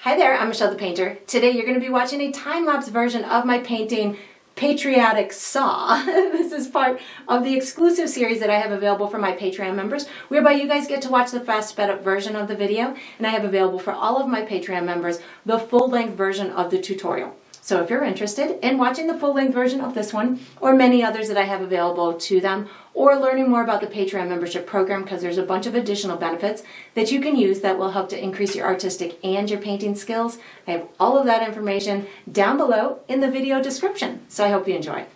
Hi there, I'm Michelle the Painter. Today you're going to be watching a time-lapse version of my painting, Patriotic Saw. This is part of the exclusive series that I have available for my Patreon members, whereby you guys get to watch the fast sped-up version of the video, and I have available for all of my Patreon members the full-length version of the tutorial. So if you're interested in watching the full-length version of this one, or many others that I have available to them, or learning more about the Patreon membership program, because there's a bunch of additional benefits that you can use that will help to increase your artistic and your painting skills, I have all of that information down below in the video description. So I hope you enjoy.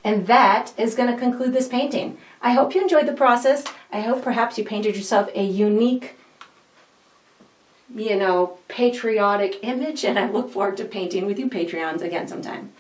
And that is going to conclude this painting. I hope you enjoyed the process. I hope perhaps you painted yourself a unique, patriotic image, and I look forward to painting with you Patreons again sometime.